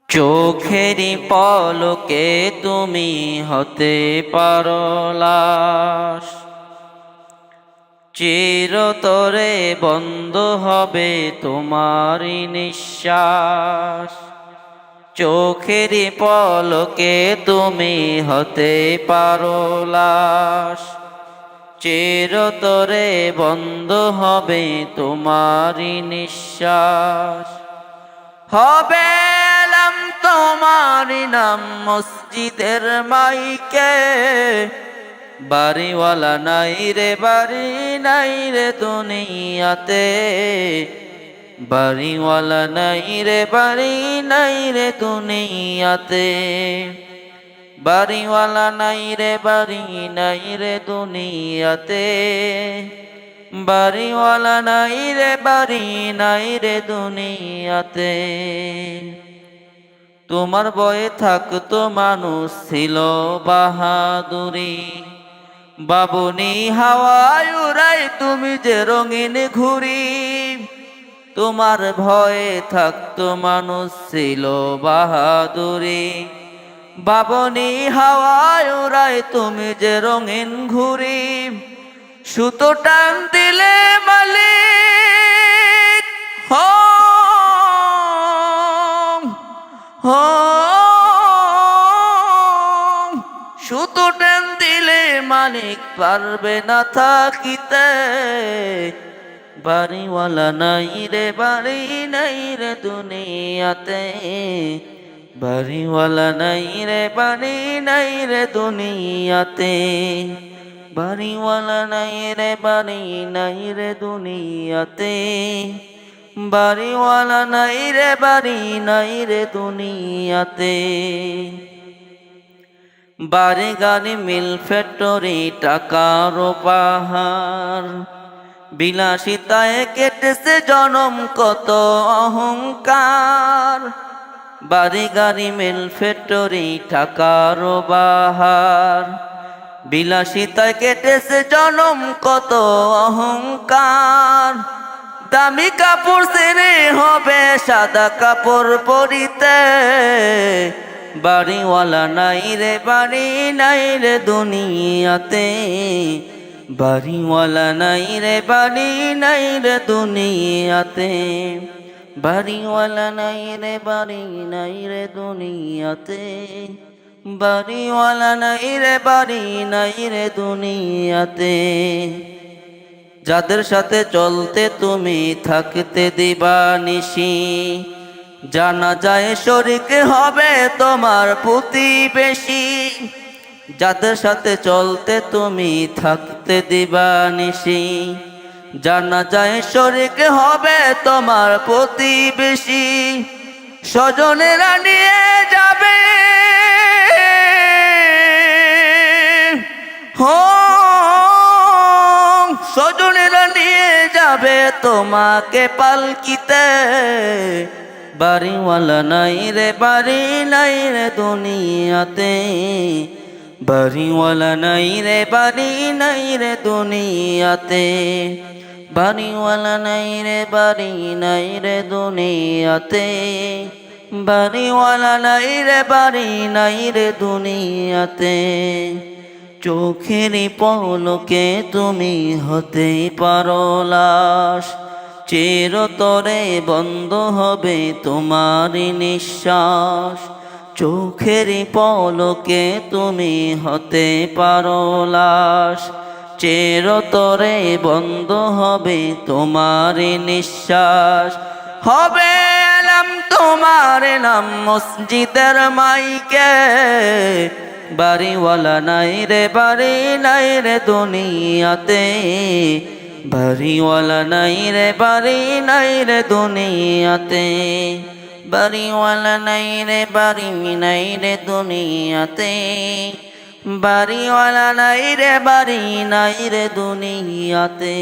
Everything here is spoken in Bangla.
চোখেরই পলকে তুমি হতে পারো লাশ, চিরতরে বন্ধ হবে তোমারই নিঃশ্বাস। চোখেরই পলকে তুমি হতে পারো লাশ, চিরতরে বন্ধ হবে তোমারই নিঃশ্বাস। হবে এলাম তোমারই নাম মসজিদের মাইকে, বাড়িওয়ালা নাই রে বাড়ি নাই রে দুনিয়াতে, বাড়িওয়ালা নাই রে বাড়ি নাই রে দুনিয়াতে, বাড়িওয়ালা নাই রে বাড়ি নাই রে দুনিয়াতে, বাড়িওয়ালা নাই রে বাড়ি নাই রে দুনিয়াতে। তোমার বয়ে থাকতো মানুষ ছিল বাহাদুরি, বাবুনি হাওয়ায় উড়াই তুমি যে রঙিন ঘুরি। তোমার ভয়ে থাকতো মানুষ ছিল বাহাদুরি, বাবুনি হাওয়ায় উড়াই তুমি যে রঙিন ঘুরি। সুতো টান দিলে মালিক সুতো টান দিলে মালিক পারবে না থাকিতে, বাড়িওয়ালা নাই রে বাড়ি নাই রে দুনিয়াতে, বাড়িওয়ালা নাই রে বাড়ি নাই রে দুনিয়াতে, বাড়িওয়ালা নাই রে বাড়ি নাই রে দুনিয়াতে, বাড়িওয়ালা নাই রে বাড়ি নাই রে দুনিয়াতে। বাড়ি গাড়ি মিল ফ্যাক্টরি টাকার পাহাড়, বিলাসিতায় কেটেছে জনম কত অহংকার। বাড়ি গাড়ি মিল ফ্যাক্টরি টাকার বাহার, বিলাসিতায় কেটেছে জনম কত অহংকার। দামি কাপড় ছেড়ে হবে সাদা কাপড় পরিতে, বাড়িওয়ালা নাই রে বাড়ি নাই রে দুনিয়াতে, বাড়িওয়ালা নাই রে বাড়ি নাই রে দুনিয়াতে, বাড়িওয়ালা নাই রে বাড়ি নাই রে দুনিয়াতে, বাড়িওয়ালা নাই রে বাড়ি নাই রে দুনিয়াতে। যাদের সাথে চলতে তুমি থাকতে দিবা নিশি, জানা যায় শরীক হবে তোমার প্রতিবেশী। যাদের সাথে চলতে তুমি থাকতে দিবা নিশি, জানা যায় শরীক হবে তোমার প্রতিবেশী। স্বজনেরা নিয়ে যাবে স্বজনেরা নিয়ে যাবে তোমাকে পালকিতে, বাড়িওয়ালা নাই রে বাড়ি নাই রে দুনিয়াতে, বাড়িওয়ালা নাই রে বাড়ি নাই রে দুনিয়াতে, বাড়িওয়ালা নাই রে বাড়ি নাই রে দুনিয়াতে, বাড়িওয়ালা নাই রে বাড়ি নাই রে দুনিয়াতে। চোখেরই পলকে তুমি হতে পারো লাশ, চিরতরে বন্ধ হবে তোমারই নিঃশ্বাস। চোখেরই পলকে তুমি হতে পারো লাশ, চিরতরে বন্ধ হবে তোমারই নিঃশ্বাস। হবে এলাম তোমার নাম মসজিদের মাইকে, বাড়িওয়ালা নাই রে বাড়ি নাই রে দুনিয়াতে, বাড়িওয়ালা নাই রে বাড়ি নাই রে দুনিয়াতে, বাড়িওয়ালা নাই রে বাড়ি নাই রে দুনিয়াতে, বাড়িওয়ালা নাই রে বাড়ি নাই রে দুনিয়াতে।